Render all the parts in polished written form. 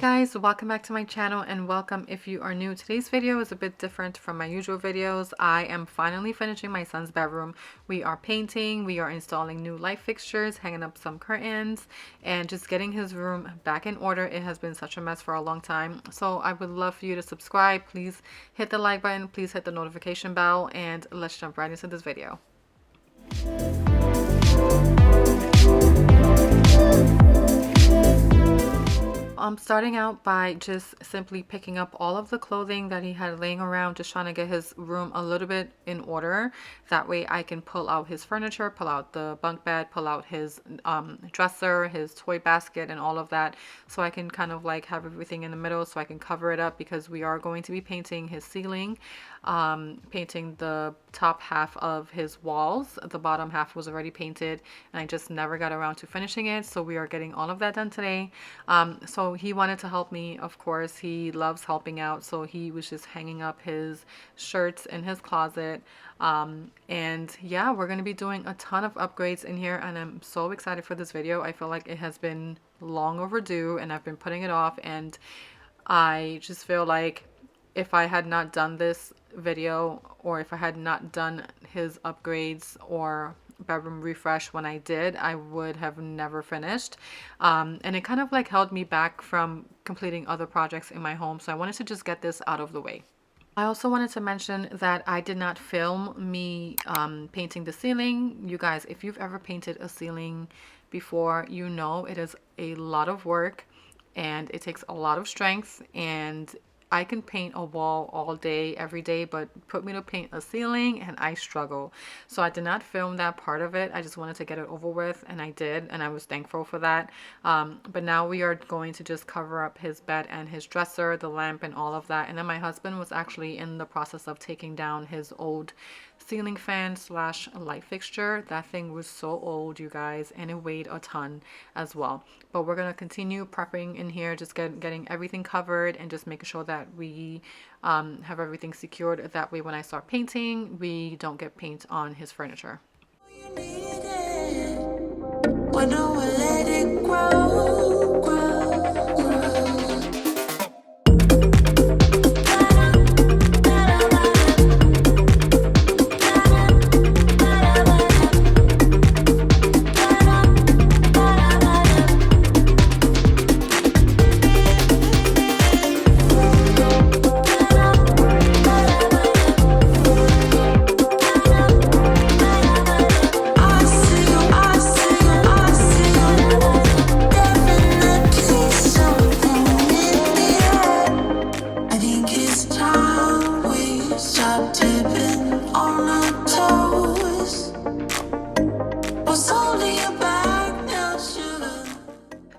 Guys, welcome back to my channel and welcome if you are new. Today's video is a bit different from my usual videos. I am finally finishing my son's bedroom. We are painting, we are installing new light fixtures, hanging up some curtains, and just getting his room back in order. It has been such a mess for a long time. So I would love for you to subscribe. Please hit the like button, please hit the notification bell, and let's jump right into this video. I'm starting out by just simply picking up all of the clothing that he had laying around, just trying to get his room a little bit in order. That way I can pull out his furniture, pull out the bunk bed, pull out his dresser, his toy basket, and all of that. So I can kind of like have everything in the middle so I can cover it up, because we are going to be painting his ceiling, painting the top half of his walls. The bottom half was already painted and I just never got around to finishing it. So we are getting all of that done today. So he wanted to help me, of course. He loves helping out, so he was just hanging up his shirts in his closet. And yeah, we're going to be doing a ton of upgrades in here, and I'm so excited for this video. I feel like it has been long overdue and I've been putting it off, and I just feel like if I had not done this video, or if I had not done his upgrades or bedroom refresh when I did, I would have never finished. And it kind of like held me back from completing other projects in my home. So I wanted to just get this out of the way. I also wanted to mention that I did not film me painting the ceiling. You guys, if you've ever painted a ceiling before, you know it is a lot of work and it takes a lot of strength, and I can paint a wall all day, every day, but put me to paint a ceiling and I struggle. So I did not film that part of it. I just wanted to get it over with, and I did, and I was thankful for that. But now we are going to just cover up his bed and his dresser, the lamp, and all of that. And then my husband was actually in the process of taking down his old ceiling fan slash light fixture. That thing was so old, you guys, and it weighed a ton as well. But we're gonna continue prepping in here, just getting everything covered and just making sure that we have everything secured. That way when I start painting, we don't get paint on his furniture.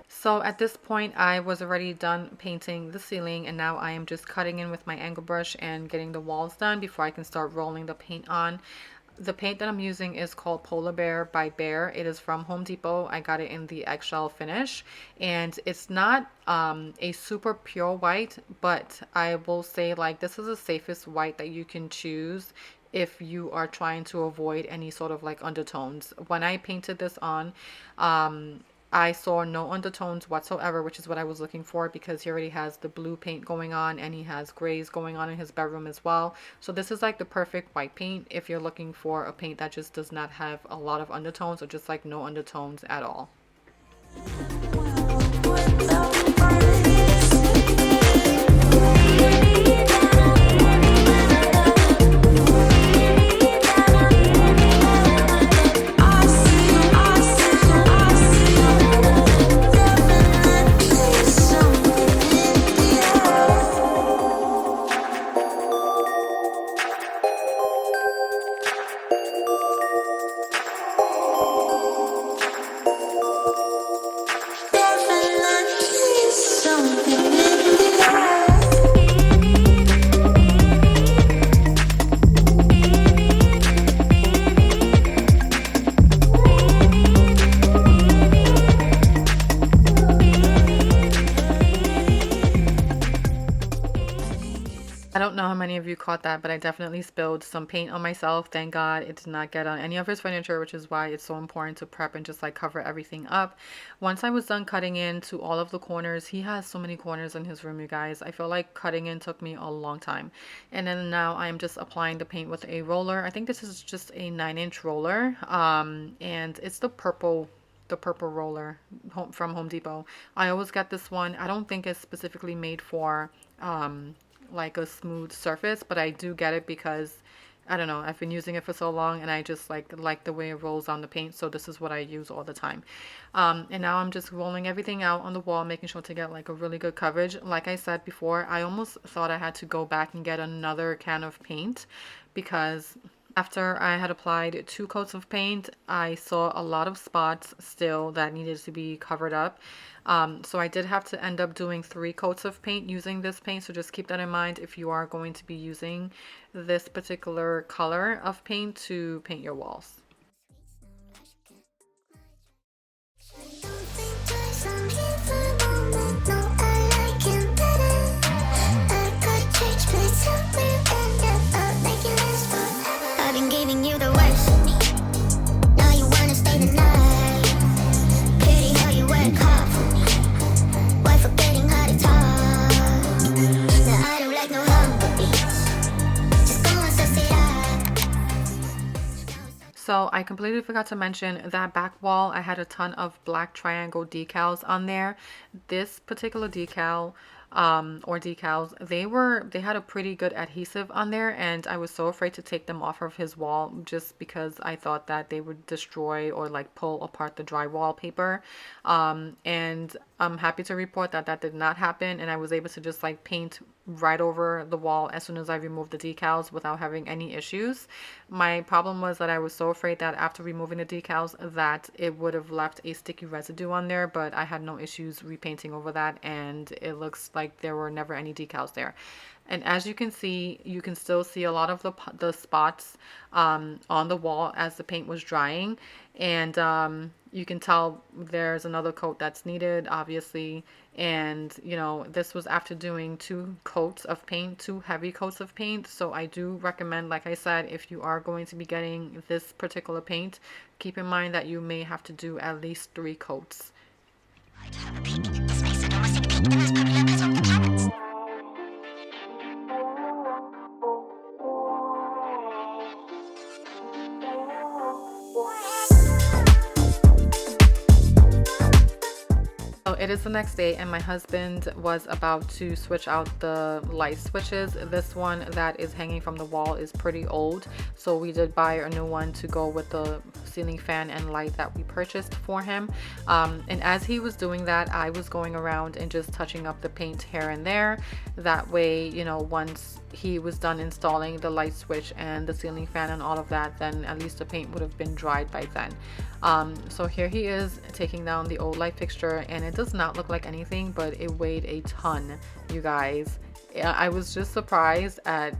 So at this point, I was already done painting the ceiling, and now I am just cutting in with my angle brush and getting the walls done before I can start rolling the paint on. The paint that I'm using is called Polar Bear by Behr. It is from Home Depot. I got it in the eggshell finish, and it's not a super pure white, but I will say, like, this is the safest white that you can choose if you are trying to avoid any sort of like undertones. When I painted this on, I saw no undertones whatsoever, which is what I was looking for, because he already has the blue paint going on and he has grays going on in his bedroom as well. So this is like the perfect white paint if you're looking for a paint that just does not have a lot of undertones, or just like no undertones at all. I don't know how many of you caught that, but I definitely spilled some paint on myself. Thank God it did not get on any of his furniture, which is why it's so important to prep and just like cover everything up. Once I was done cutting into all of the corners, he has so many corners in his room, you guys. I feel like cutting in took me a long time. And then now I'm just applying the paint with a roller. I think this is just a 9-inch roller. And it's the purple roller from Home Depot. I always get this one. I don't think it's specifically made for like a smooth surface, but I do get it because I don't know, I've been using it for so long and I just like the way it rolls on the paint, so this is what I use all the time. And now I'm just rolling everything out on the wall, making sure to get like a really good coverage. Like I said before, I almost thought I had to go back and get another can of paint because after I had applied 2 coats of paint, I saw a lot of spots still that needed to be covered up. So I did have to end up doing 3 coats of paint using this paint. So just keep that in mind if you are going to be using this particular color of paint to paint your walls. I've been giving you the worst of me. Now you wanna stay the night. Pity how you work hard for me. Why forgetting how to talk? Now I don't like no hunger beats. Just go and suss it up. So I completely forgot to mention that back wall, I had a ton of black triangle decals on there. This particular decal or decals, they had a pretty good adhesive on there, and I was so afraid to take them off of his wall just because I thought that they would destroy or like pull apart the drywall paper. And I'm happy to report that that did not happen, and I was able to just like paint right over the wall as soon as I removed the decals without having any issues. My problem was that I was so afraid that after removing the decals that it would have left a sticky residue on there, but I had no issues repainting over that, and it looks like there were never any decals there. And as you can see, you can still see a lot of the spots on the wall as the paint was drying. And you can tell there's another coat that's needed, obviously. And, you know, this was after doing 2 coats of paint, 2 heavy coats of paint. So I do recommend, like I said, if you are going to be getting this particular paint, keep in mind that you may have to do at least 3 coats. So it is the next day, and my husband was about to switch out the light switches. This one that is hanging from the wall is pretty old, so we did buy a new one to go with the ceiling fan and light that we purchased for him. And as he was doing that, I was going around and just touching up the paint here and there. That way, you know, once he was done installing the light switch and the ceiling fan and all of that, then at least the paint would have been dried by then. So here he is taking down the old light fixture, and it does not look like anything, but it weighed a ton, you guys. I was just surprised at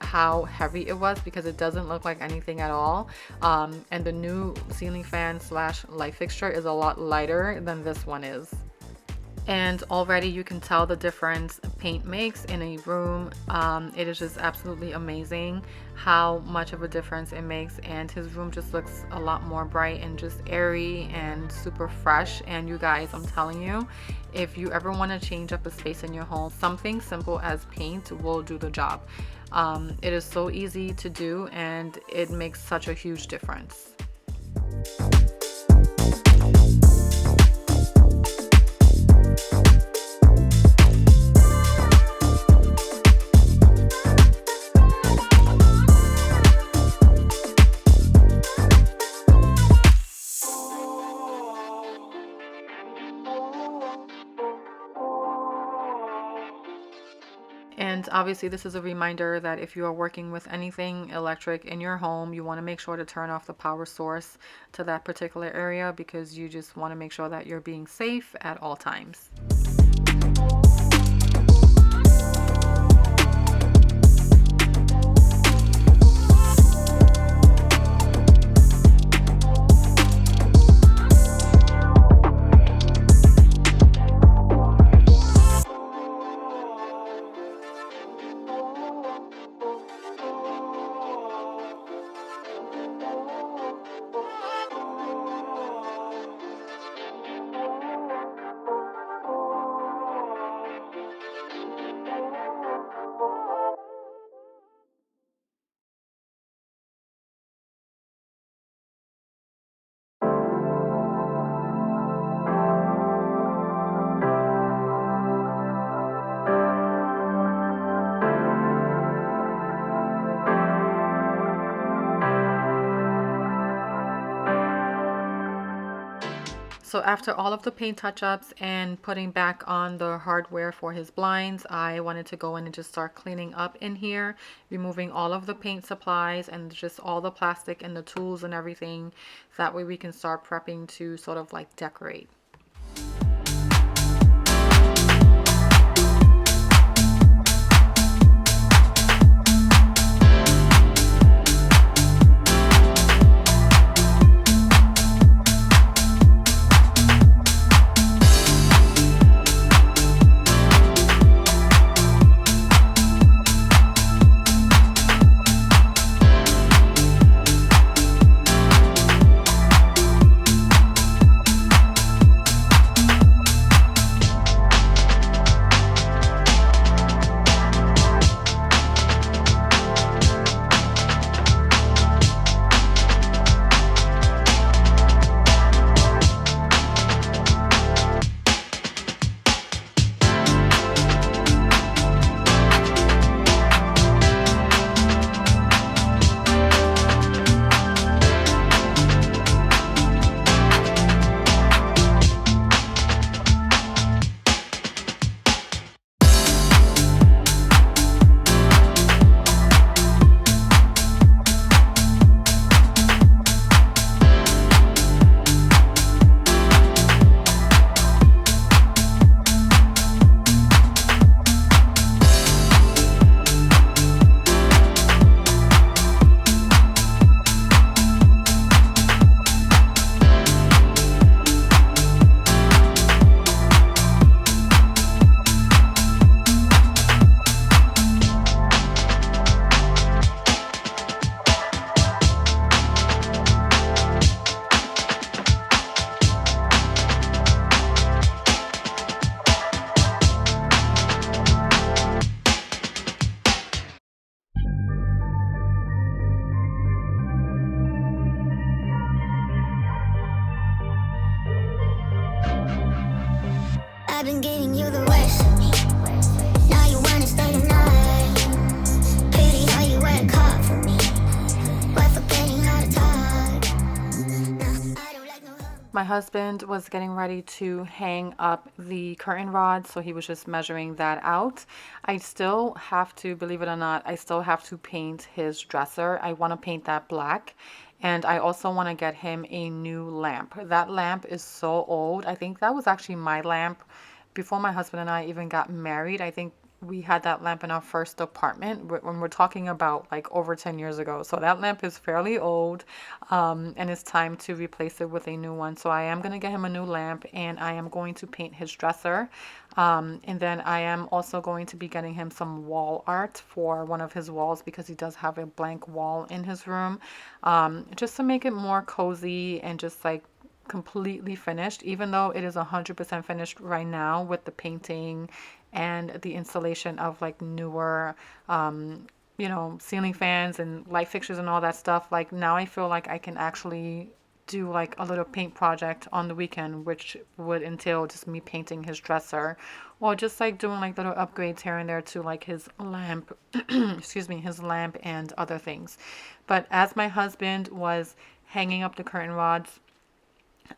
how heavy it was because it doesn't look like anything at all. And the new ceiling fan slash light fixture is a lot lighter than this one is. And already you can tell the difference paint makes in a room. It is just absolutely amazing how much of a difference it makes, and his room just looks a lot more bright and just airy and super fresh. And you guys, I'm telling you, if you ever want to change up a space in your home, something simple as paint will do the job. It is so easy to do, and it makes such a huge difference. And obviously this is a reminder that if you are working with anything electric in your home, you want to make sure to turn off the power source to that particular area, because you just want to make sure that you're being safe at all times. So after all of the paint touch-ups and putting back on the hardware for his blinds, I wanted to go in and just start cleaning up in here, removing all of the paint supplies and just all the plastic and the tools and everything. That way we can start prepping to sort of like decorate. I've been giving you the worst of me. Now you wanna stay the night. Pity how you work hard for me. Why forgetting how to talk? Nah, I don't like no hug. My husband was getting ready to hang up the curtain rod, so he was just measuring that out. I still have to, believe it or not, I still have to paint his dresser. I want to paint that black. And I also want to get him a new lamp. That lamp is so old. I think that was actually my lamp before my husband and I even got married. I think we had that lamp in our first apartment when we're talking about like over 10 years ago. So that lamp is fairly old, and it's time to replace it with a new one. So I am going to get him a new lamp, and I am going to paint his dresser. And then I am also going to be getting him some wall art for one of his walls because he does have a blank wall in his room, just to make it more cozy and just like completely finished, even though it is 100% finished right now with the painting and the installation of like newer ceiling fans and light fixtures and all that stuff. Like now I feel like I can actually do like a little paint project on the weekend, which would entail just me painting his dresser or just like doing like little upgrades here and there to like his lamp, excuse me, his lamp and other things. But as my husband was hanging up the curtain rods,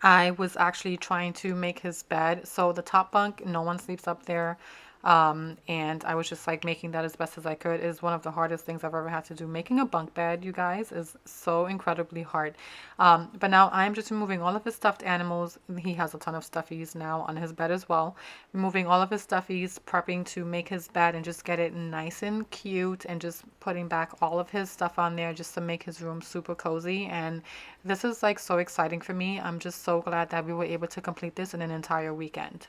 I was actually trying to make his bed. So the top bunk, no one sleeps up there. And I was just like making that as best as I could. It is one of the hardest things I've ever had to do. Making a bunk bed, you guys, is so incredibly hard. But now I'm just removing all of his stuffed animals. He has a ton of stuffies now on his bed as well. Removing all of his stuffies, prepping to make his bed and just get it nice and cute, and just putting back all of his stuff on there just to make his room super cozy. And this is like so exciting for me. I'm just so glad that we were able to complete this in an entire weekend.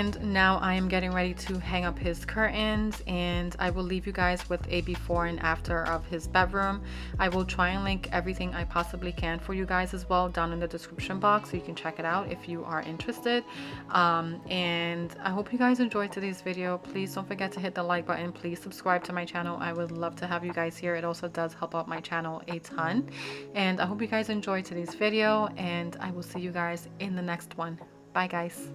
And now I am getting ready to hang up his curtains, and I will leave you guys with a before and after of his bedroom. I will try and link everything I possibly can for you guys as well down in the description box, so you can check it out if you are interested. And I hope you guys enjoyed today's video. Please don't forget to hit the like button. Please subscribe to my channel. I would love to have you guys here. It also does help out my channel a ton. And I hope you guys enjoyed today's video, and I will see you guys in the next one. Bye guys.